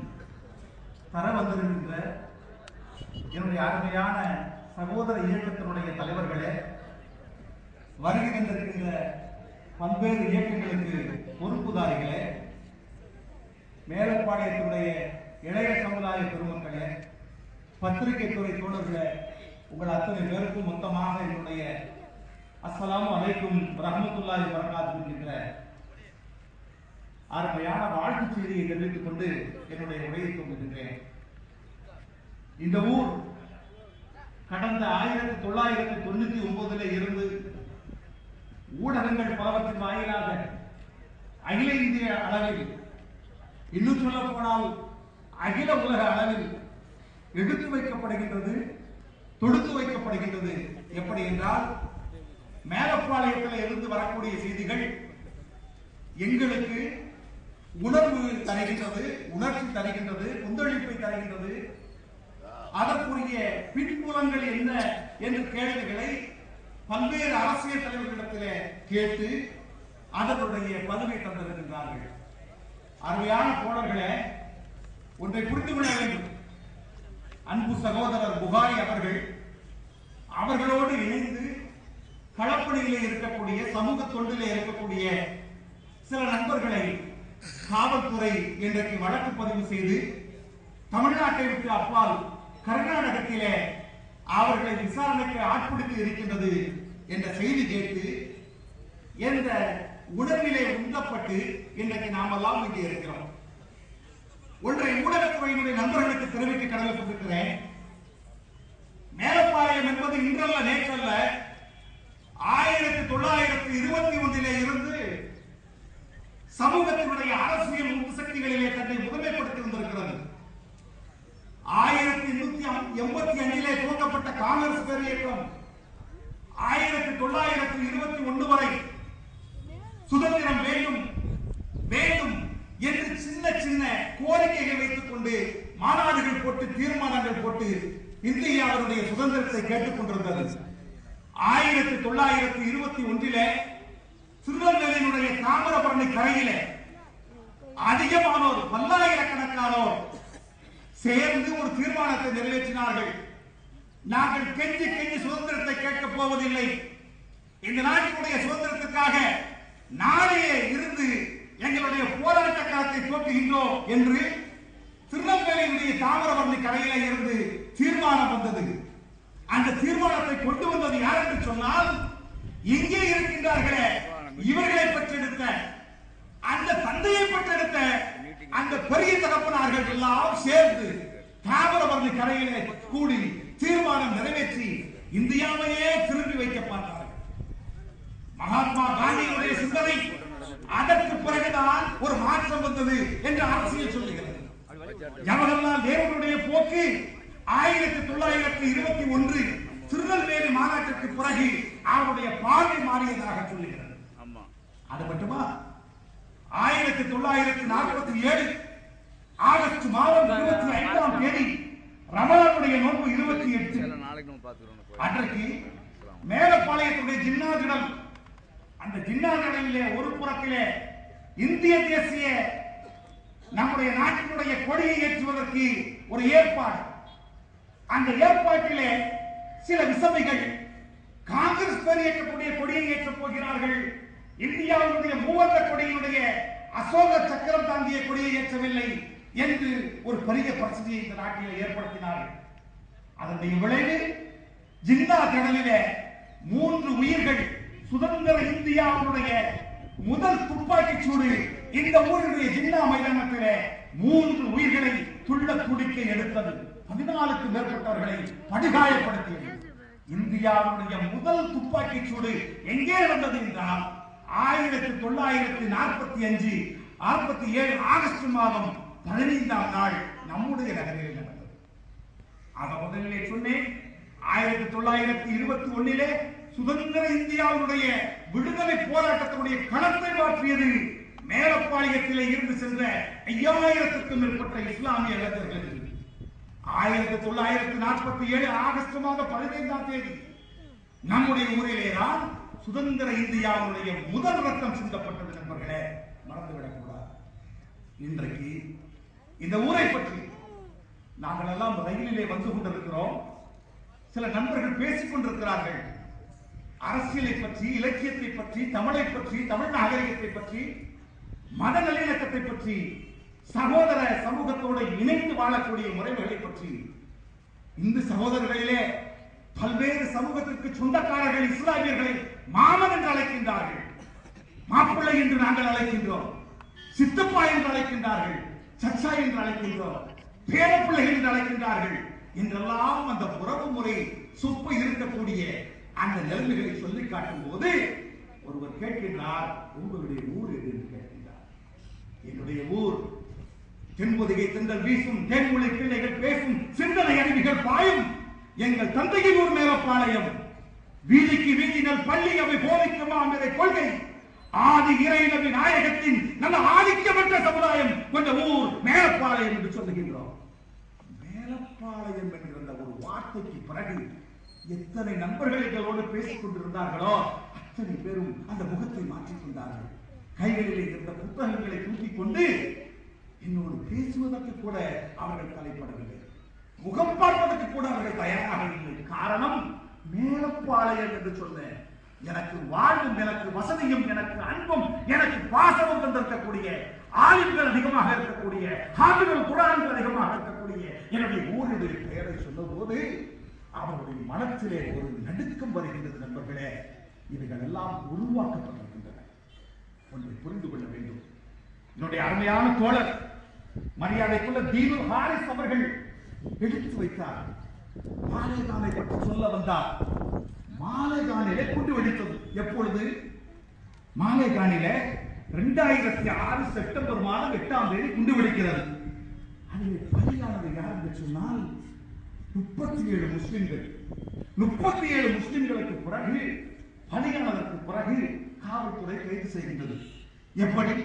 தர வந்திருக்கின்ற என்னுடைய அருமையான சகோதர இயக்கத்தினுடைய தலைவர்களே, வருகை தந்திருக்கின்ற பல்வேறு இயக்கங்களுக்கு பொறுப்புதாரிகளே, மேலப்பாளையத்தினுடைய இளைய சமுதாய பெருமக்களே, பத்திரிகை துறை தோழர்களே, உங்கள் அத்தனை பேருக்கும் மொத்தமாக என்னுடைய அஸ்ஸலாமு அலைக்கும் ரஹ்மத்துல்லாஹி வபரகாத்துஹு என்கிற அருமையான வாழ்த்து செய்தியை தெரிவித்துக் கொண்டு என்னுடைய உரையை துவங்குகின்றேன். இந்த ஊர் கடந்த 1999 இருந்து ஊடகங்கள் பலவற்றின் வாயிலாக அகில இந்திய அளவில், இன்னும் சொல்ல போனால் அகில உலக அளவில் எடுத்து வைக்கப்படுகின்றது, தொடுத்து வைக்கப்படுகின்றது. எப்படி என்றால், மேலப்பாளையத்தில் இருந்து வரக்கூடிய செய்திகள் எங்களுக்கு உணர்வு தருகின்றது, உணர்ச்சி தருகின்றது, கொந்தளிப்பை தருகின்றது. அதற்குரிய பின்புலங்கள் என்ன என்ற கேள்விகளை பல்வேறு அரசியல் தலைவர்களிடத்திலே கேட்டு அதனுடைய பதிவை தந்திருக்கின்றார்கள். அருமையான தோழர்களே, ஒன்றை புரிந்து கொள்ள வேண்டும். அன்பு சகோதரர் புகாரி அவர்களோடு இணைந்து களப்பணியிலே இருக்கக்கூடிய, சமூக தொண்டிலே இருக்கக்கூடிய சில நண்பர்களை காவல்துறை இன்றைக்கு வழக்கு பதிவு செய்து தமிழ்நாட்டை விட்டு அப்பால் கர்நாடகத்திலே அவர்களை விசாரணைக்கு ஆட்படுத்தி இருக்கின்றது என்ற செய்தி கேட்டு என்ற உணர்விலே உந்தப்பட்டு இன்றைக்கு நாமெல்லாம் இங்கே இருக்கிறோம். ஒன்றை ஊடகத்துறையினுடைய நண்பர்களுக்கு தெரிவிக்க கடமைப்பட்டிருக்கிறேன். மேலப்பாளையம் என்பது இன்றல்ல நேற்றல்ல, 1921 இருந்து சமூகத்தினுடைய அரசியல் உந்து சக்திகளிலே தன்னை முதன்மைப்படுத்தி வந்திருக்கிறது. 1885 துவக்கப்பட்ட காங்கிரஸ் பேர் இயக்கம் 1921 வரை சுதந்திரம் வேண்டும் வேண்டும் என்று சின்ன சின்ன கோரிக்கைகள் வைத்துக் கொண்டு மாநாடுகள் போட்டு தீர்மானங்கள் போட்டு இந்தியாவுடைய சுதந்திரத்தை கேட்டுக் கொண்டிருந்தது. 1921 திருநெல்வேலியினுடைய தாமிரபரணி கரையிலே அதிகமானோர், பல்லாயிரக்கணக்கானோர் சேர்ந்து ஒரு தீர்மானத்தை நிறைவேற்றினார்கள். நாங்கள் கெஞ்சி கெஞ்சி சுதந்திரத்தை கேட்கப் போவதில்லை, இந்த நாட்டினுடைய சுதந்திரத்திற்காக நாளையே இருந்து எங்களுடைய போராட்ட களத்தை துவக்குகின்றோம் என்று திருநெல்வேலியினுடைய தாமிரபரணி கரையிலே இருந்து தீர்மானம் வந்தது. அந்த தீர்மானத்தை கொண்டு வந்தது யார் என்று சொன்னால், இங்கே இருக்கின்றார்களே இவர்களை பெற்றெடுத்த, அந்த தந்தையை பெற்றெடுத்த அந்த பெரிய தகப்பனார்கள் எல்லாம் சேர்ந்து தாமிரபரணி கரையிலே கூடி தீர்மானம் நிறைவேற்றி இந்தியாவையே திரும்பி வைக்க பார்த்தார்கள். மகாத்மா காந்தியினுடைய சிந்தனை அதற்கு பிறகுதான் ஒரு மாற்றம் வந்தது என்று அரசியல் சொல்லுகிறது. ஜவஹர்லால் நேருடைய போக்கு 1921 திருநெல்வேலி மாநாட்டிற்கு பிறகு அவருடைய பார்வை மாறியதாக சொல்லுகிறது. அது மட்டுமா, 1947 ஆகஸ்ட் மாதம் 25ஆம் தேதி ரமலானுடைய நோன்பு 28. அன்றைக்கு மேலப்பாளையத்துடைய ஜின்னாதிடம், அந்த ஜின்னாதிடலிலே ஒரு புறத்திலே இந்திய தேசிய நம்முடைய நாட்டினுடைய கொடியை ஏற்றுவதற்கு ஒரு ஏற்பாடு. அந்த ஏற்பாட்டிலே சில விசமிகள் காங்கிரஸ் பேர் ஏற்றக்கூடிய கொடியை ஏற்றப் போகிறார்கள், இந்தியாவுடைய மூவர்ண கொடியினுடைய அசோக சக்கரம் தாங்கிய கொடியை ஏற்றவில்லை என்று ஒரு பெரிய பிரச்சனையை இந்த நாட்டில் ஏற்படுத்தினார்கள். அதனுடைய விளைவு ஜின்னா கடலிலே 3 உயிர்கள், சுதந்திர இந்தியாவுடைய முதல் துப்பாக்கி சூடு இந்த ஊருடைய ஜின்னா மைதானத்திலே 3 உயிர்களை துள்ள துடிக்க எடுத்தது. 14க்கும் மேற்பட்டவர்களை படுகாயப்படுத்தியது. இந்தியாவுடைய முதல் துப்பாக்கி சூடு எங்கே நடந்தது என்றால் 1945-47 ஆகஸ்ட் மாதம் 15ஆம் நாள் நம்முடைய நகரில் நடந்தது. ஆக முதலிலே சொன்னேன், 1921 சுதந்திர இந்தியாவுடைய விடுதலை போராட்டத்தினுடைய களத்தை மாற்றியது மேலப்பாளையத்திலே இருந்து சென்ற 5000க்கும் மேற்பட்ட இஸ்லாமிய இளைஞர்கள். 1947 ஆகஸ்ட் மாதம் 15ஆம் தேதி நம்முடைய ஊரிலேதான் சுதந்திர இந்தியாவுடைய முதல் ரத்தம் சிந்தப்பட்டது. நண்பர்களே, மறந்துவிடக் கூடாது. இன்றைக்கு இந்த ஊரை பற்றி நாங்கள் எல்லாம் ரயிலிலே வந்து கொண்டிருக்கிறோம். சில நண்பர்கள் பேசிக் கொண்டிருக்கிறார்கள். அரசியலை பற்றி, இலக்கியத்தை பற்றி, தமிழை பற்றி, தமிழ் நாகரிகத்தை பற்றி, மத நல்லிணக்கத்தை பற்றி, சகோதர சமூகத்தோடு இணைந்து வாழக்கூடிய முறைகளை பற்றி. இந்து சகோதரர்களிலே பல்வேறு சமூகத்திற்கு சொந்தக்காரர்கள் இஸ்லாமியர்களை மாமன் என்று அழைக்கின்றார்கள், மாப்பிள்ளை என்று நாங்கள் அழைக்கின்றோம், சித்தப்பா என்று அழைக்கின்றார்கள், சச்சா என்று அழைக்கின்றோம், பேரப்பிள்ளை என்று அழைக்கின்றார்கள் என்றெல்லாம் அந்த உறவு முறை சொப்பு இருக்கக்கூடிய அந்த நிலைமைகளை சொல்லி காட்டும் போது ஒருவர் கேட்கின்றார், உங்களுடைய ஊர் எது என்று கேட்கின்றார். என்னுடைய ஊர் தென்பொதிகை தென்றல் வீசும், தேன்மொழி பிள்ளைகள் பேசும், சிந்தனை அருவிகள் பாயும் எங்கள் தந்தையின் ஊர் மேலப்பாளையம். வீதிக்கு வீதியினர் பள்ளி அவை போதிக்குமா என்ற கொள்கை, ஆதி இறைநபி நாயகத்தின் நல்ல ஆதிக்கப்பட்ட சமுதாயம் கொண்ட ஊர் மேலப்பாளையம் என்று சொல்லுகின்றோம். மேலப்பாளையம் என்கிற ஒரு வார்த்தைக்கு பிறகு எத்தனை நண்பர்கள் எங்களோடு பேசிக் கொண்டிருந்தார்களோ அத்தனை பேரும் அந்த முகத்தை மாற்றிக் கொண்டார்கள். கைகளிலே இருந்த புத்தகங்களை தூக்கிக் கொண்டு என்னோடு பேசுவதற்கு கூட அவர்கள் தலைப்படவில்லை, முகம் பார்ப்பதற்கு கூட அவர்கள் தயாராக இல்லை. காரணம், மேலப்பாளையம் என்று சொன்னேன். எனக்கு வாழ்வும், எனக்கு வசதியும், எனக்கு அன்பும், எனக்கு பாசமும் தந்திருக்கக்கூடிய ஆலிம்கள் அதிகமாக இருக்கக்கூடிய, ஹாஃபிதுல் குர்ஆன்கள் அதிகமாக இருக்கக்கூடிய என்னுடைய ஊருடைய பெயரை சொல்லும் போது அவருடைய மனத்திலே ஒரு நடுக்கம் வருகின்றது. நண்பர்களே, இவைகள் எல்லாம் உருவாக்கப்பட்டிருக்கின்றன. ஒன்றை புரிந்து கொள்ள வேண்டும். என்னுடைய அருமையான தோழர் மரியாதைக்குள்ள தீனுல் ஹாரிஸ் அவர்கள் எடுத்து வைத்தார். மாலைகானை பற்றி சொல்ல வந்தார். மாலைகானிலே குண்டு வெடித்தது. எப்பொழுது? மாலைகானிலே 2006 செப்டம்பர் மாதம் 8ஆம் தேதி குண்டு வெடிக்கிறது. அதில் பலியானது யார் என்று சொன்னால் 37 முஸ்லிம்கள். 37 முஸ்லிம்களுக்கு பிறகு, பலியானதற்கு பிறகு காவல்துறை கைது செய்கின்றது. எப்படி?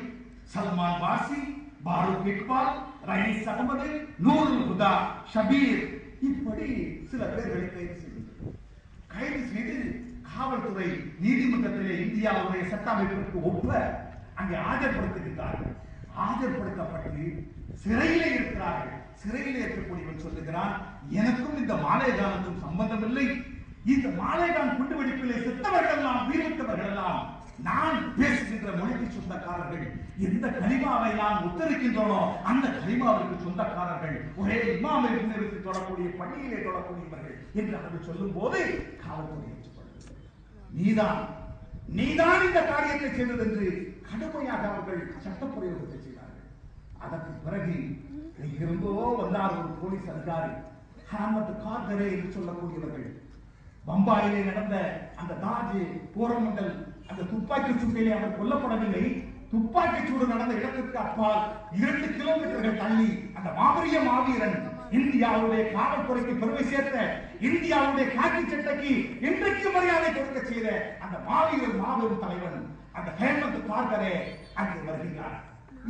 சல்மான் வாசி, பாரூக் இக்பால், ரயீஸ் அகமது, நூருல் ஹுதா, ஷபீர், இப்படி சில பேர்களை கைது செய்கின்றது. கைது செய்து காவல்துறை நீதிமன்றத்திலே இந்தியாவுடைய சட்ட அமைப்பிற்கு ஒப்ப அங்கே ஆஜர்படுத்துகின்றார்கள். ஆஜர்படுத்தப்பட்டு சிறையிலே இருக்கிறார்கள். சிறையிலே இருக்கக்கூடியவன் சொல்லுகிறான், எனக்கும் இந்த மாலைகானுக்கும் சம்பந்தம் இல்லை. இந்த மாலைகான் குண்டுவெடிப்பிலே செத்தவர்கள் எல்லாம், வீரத்தவர்கள் எல்லாம் நான் பேசுகின்ற மொழிக்கு சொந்தக்காரர்கள். எந்த கலிமாவை நான் உத்தரிக்கின்றனோ அந்த கலிமாவிற்கு சொந்தக்காரர்கள், ஒரே இமாமை முன்னிறுத்தி தொடரக்கூடிய, பள்ளியிலே தொடரக்கூடியவர்கள் என்று அவர்கள் சொல்லும் போது காவல்துறை ஏற்றுக்கொள்கிறது. நீதான் இந்த காரியத்தை செய்தது என்று கடுமையாக அவர்கள் சட்டப்பிரயோகத்தை செய்தார்கள். அதற்கு பிறகு எங்கிருந்தோ வந்தார் ஒரு போலீஸ் அதிகாரி, ஹாமத் கார்கரே என்று சொல்லக்கூடியவர்கள். பம்பாயிலே நடந்த அந்த தாஜ் போரமண்டல் அந்த துப்பாக்கி சூட்டிலே அவர் கொல்லப்படவில்லை. துப்பாக்கி சூடு நடந்த இடத்திற்கு அப்பால் 2 கிலோமீட்டர்கள் தள்ளி அந்த மாபெரிய மாவீரன், இந்தியாவுடைய காவல்துறைக்கு பெருமை சேர்த்த, இந்தியாவுடைய காக்கி சட்டைக்கு இன்றைக்கு மரியாதை கொடுக்க செய்த அந்த மாவீரன், மாபெரும் தலைவன் அந்த ஹேமந்த் கார்கரே அங்கே வருகின்றார்.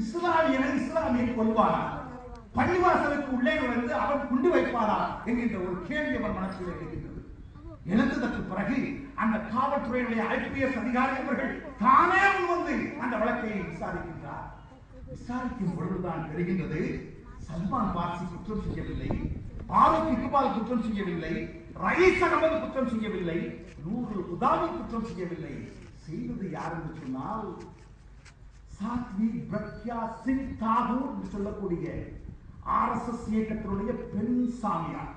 இஸ்லாமியன் கொள்வானா? பள்ளிவாசலுக்கு உள்ளே வந்து அவன் குண்டு வைப்பாரா என்கின்ற ஒரு கேள்வி அவர் மனசில் எழுகின்றது. எழுந்ததற்கு பிறகு அந்த காவல்துறையினுடைய IPS அதிகாரி அவர்கள் தானே வந்து அந்த வழக்கை விசாரிக்கின்றார். விசாரிக்கும் பொழுதுதான் தெரிகின்றது, சல்மான் பார்சி குற்றம் செய்யவில்லை, பாரூக் இக்பால் குற்றம் செய்யவில்லை, ரயீஸ் அகமது குற்றம் செய்யவில்லை, நூருல் உதாவி குற்றம் செய்யவில்லை. செய்தது யார் என்று சொன்னால் சாத்வி பிரக்யா சிங் தாகூர் என்று சொல்லக்கூடிய RSS இயக்கத்தினுடைய பெண் சாமியார்.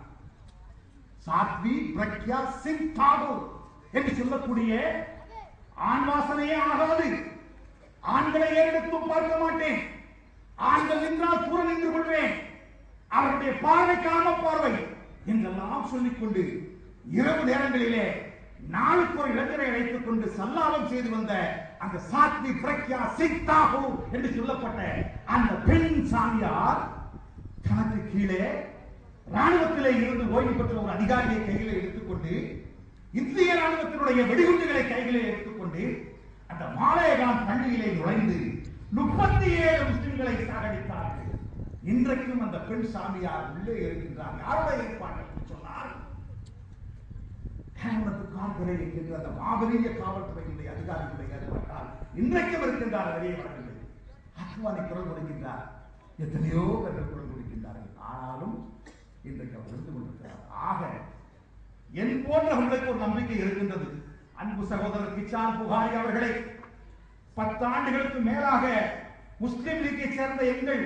சாத்வி பிரக்யா சிங் தாகூர் என்று சொல்லக்கூடிய ஆண் வாசனையே ஆகாது, ஆண்களை ஏறெடுத்தும் பார்க்க மாட்டேன், ஆண்கள் நின்றால் கூட நின்று கொள்வேன், அவருடைய பார்வைக்கான பார்வை என்றெல்லாம் சொல்லிக்கொண்டு இரவு நேரங்களிலே நாளுக்கு ஒரு இளைஞரை வைத்துக் கொண்டு சல்லாபம் செய்து வந்த அந்த சாத்வி பிரக்யா சிங் தாகூர் என்று சொல்லப்பட்ட அந்த பெண் சாமியார் தனக்கு கீழே ராணுவத்திலே இருந்து ஓய்வு பெற்ற ஒரு அதிகாரியை கையிலே எடுத்துக்கொண்டு இந்திய ராணுவத்தினுடைய வெடிகுண்டுகளை கையிலே எடுத்துக்கொண்டு அந்த மாலேகான் பள்ளியிலே நுழைந்து 37 முஸ்லிம்களை சாகடித்தார்கள். இன்றைக்கும் அந்த பெண் சாமியார் உள்ளே இருக்கின்றார். யாருடைய ஏற்பாடு சொன்னார்? காவல்துறை என்கின்ற அந்த மாபெரிய காவல்துறையினுடைய அதிகாரிகளுடைய ஏற்பட்டால் இன்றைக்கும் இருக்கின்றார். நிறைய வழக்குகள் அத்வானி குரல் கொடுக்கின்றார், எத்தனையோ பேர்கள் குரல் கொடுக்கின்றார்கள். ஆனாலும் இன்றைக்கு அவர் இருந்து கொண்டிருக்கிறார். ஆக என் போன்றவர்களுக்கு ஒரு நம்பிக்கை இருக்கின்றது. அன்பு சகோதரர் கிச்சான் புகாரி அவர்களை 10 ஆண்டுகளுக்கு மேலாக முஸ்லிம் லீக்கை சேர்ந்த எங்கள்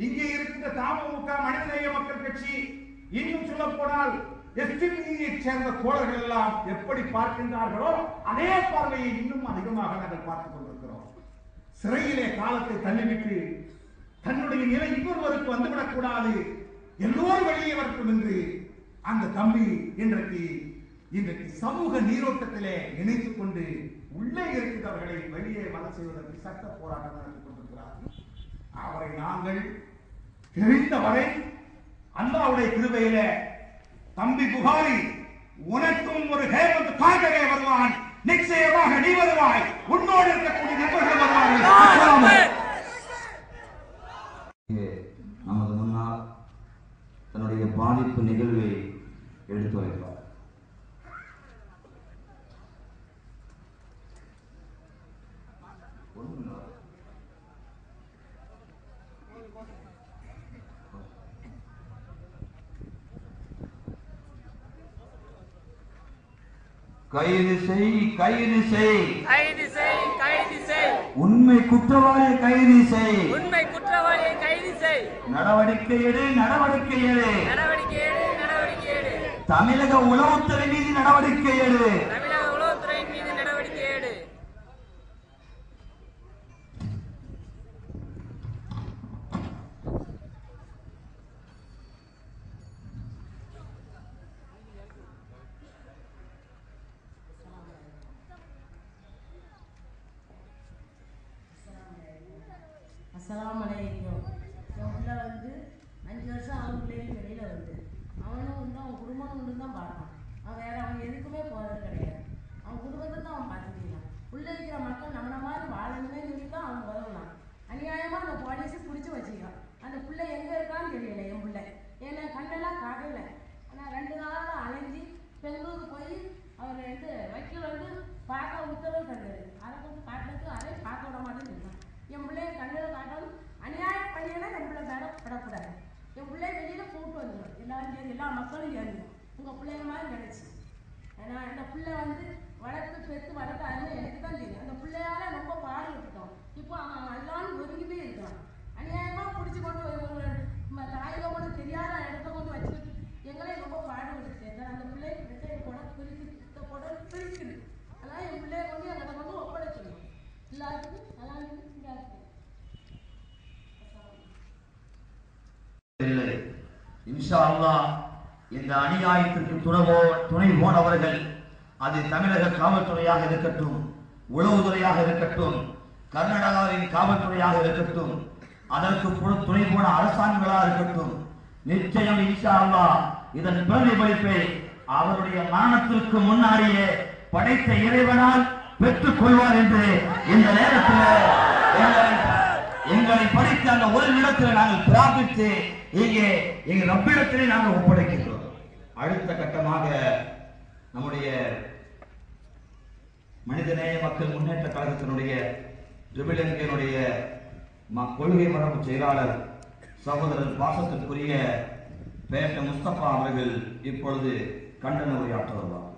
இங்கே இருக்கின்ற தமுக மனிதநேய மக்கள் கட்சி, இன்னும் சொல்ல போனால் STPஐ சேர்ந்த தோழர்கள் எல்லாம் எப்படி பார்க்கின்றார்களோ அதே பார்வையை இன்னும் அதிகமாக நாங்கள் பார்த்துக் கொண்டிருக்கிறோம். சிறையிலே காலத்தை தள்ளிவிட்டு தன்னுடைய நிலை இன்னொருவருக்கு வந்துவிடக் கூடாது, எல்லோரும் வெளியே வரட்டும் என்று அந்த தம்பி இன்றைக்கு சமூக நீரோட்டத்திலே இணைத்துக் கொண்டு உள்ளே இருக்கிறவர்களை வெளியே வர செய்வதற்கு சட்ட போராட்டம் நடத்திக் கொண்டிருக்கிறார். அவரை நாங்கள் தெரிந்தவரை அல்லாஹ்வுடைய கிருபையிலே தம்பி புகாரி உனக்கும் ஒரு ஹேமந்த் கார்கரே வருவான், நிச்சயமாக நீ வருவாய், உன்னோடு இருக்கக்கூடிய நண்பர்கள் வருவார்கள். நமது முன்னால் தன்னுடைய பாதிப்பு நிகழ்வை எடுத்துரைப்பார். கைது செய், கைது செய், கைது செய், கைது செய், உண்மை குற்றவாளியை கைது செய், உண்மை குற்றவாளியை கைது செய், நடவடிக்கை எடு, நடவடிக்கை எடு, நடவடிக்கை எடு, நடவடிக்கை எடு, தமிழக உளவுத்துறை மீது நடவடிக்கை எடு, தமிழக உளவுத்துறை மீது நடவடிக்கை எடு. அஸ்ஸலாமு அலைக்கும். என் பிள்ளை வந்து 5 வருஷம் அவன் பிள்ளைங்க வெளியில் வந்து அவனும் வந்து அவன் குடும்பம் ஒன்று தான் பார்த்தான். அவன் எதுக்குமே போகிறது கிடையாது. அவன் குடும்பத்தை தான் அவன் பார்த்துக்கலாம். உள்ள இருக்கிற மக்கள் நம்மள மாதிரி வாழணுமே சொல்லி தான் அவன் உதவலாம். அநியாயமாக அந்த போலீஸை பிடிச்சி வச்சுக்கலாம். அந்த பிள்ளை எங்கே இருக்கான்னு தெரியல. என் பிள்ளை ஏன்னா கண்ணெல்லாம் காட்டல. ஆனால் 2 நாளாக அலைஞ்சி பெங்களூருக்கு போய் அவர் வக்கீல் வந்து பார்க்க உத்தரவு தந்தார். அதை கொஞ்சம் காட்டுறதுக்கு அதை பார்க்க விட மாட்டேன்னு சொல்லிட்டான். என் பிள்ளைய கண்ணில் காட்டணும், அநியாயம் பண்ணினா என் பிள்ளை மேலே படக்கூடாது. என் பிள்ளைய வெளியில் கூப்பிட்டு வந்துடும். எல்லாரும் சேர்ந்து எல்லா மக்களும் சேர்ந்து உங்கள் பிள்ளைங்க மாதிரி நினைச்சு. ஏன்னா அந்த பிள்ளை வந்து பெற்று வளர்த்தாருன்னு எனக்கு தான் தெரியும். அந்த பிள்ளையால ரொம்ப பாடுபட்டுட்டோம். இப்போ அவன் நல்லான்னு ஒதுங்கிட்டே இருக்கான். அநியாயமாக பிடிச்சி கொண்டு தாயில கூட தெரியாத இடத்த கொண்டு வச்சுக்கிட்டு எங்களே ரொம்ப பாடுபட்டு அந்த பிள்ளைய பிரச்சனை கூட பிரிக்குது. அதனால் என் பிள்ளைய கொண்டு எங்களை கொண்டு ஒப்படைச்சிடணும். எல்லாத்துக்கும் நல்லா இன்ஷா அல்லாஹ் இந்த அநியாயத்திற்கு துணை போனவர்கள் அது தமிழக காவல்துறையாக இருக்கட்டும், உளவுத்துறையாக இருக்கட்டும், கர்நாடகாவின் காவல்துறையாக இருக்கட்டும், அதற்கு துணை போன அரசாங்கங்களாக இருக்கட்டும், நிச்சயம் இன்ஷா அல்லாஹ் இதன் பிரதிபலிப்பை அவருடைய மரணத்திற்கு முன்னாடியே படைத்த இறைவனால் பெற்றுக் கொள்வார் என்று இந்த நேரத்தில் எங்களை படித்த அந்த ஒரு நிலத்தில் நாங்கள் பிரார்த்தித்து இங்கே எங்கள் ரப்பிடத்திலே நாங்கள் ஒப்படைக்கின்றோம். அடுத்த கட்டமாக நம்முடைய மனிதநேய மக்கள் முன்னேற்ற கழகத்தினுடைய ட்ரிபிள்என்கேனுடைய கொள்கை மரபு செயலாளர் சகோதரர் பாசத்திற்குரிய பேட்ட முஸ்தபா அவர்கள் இப்பொழுது கண்டன உரையாற்ற வருவார்.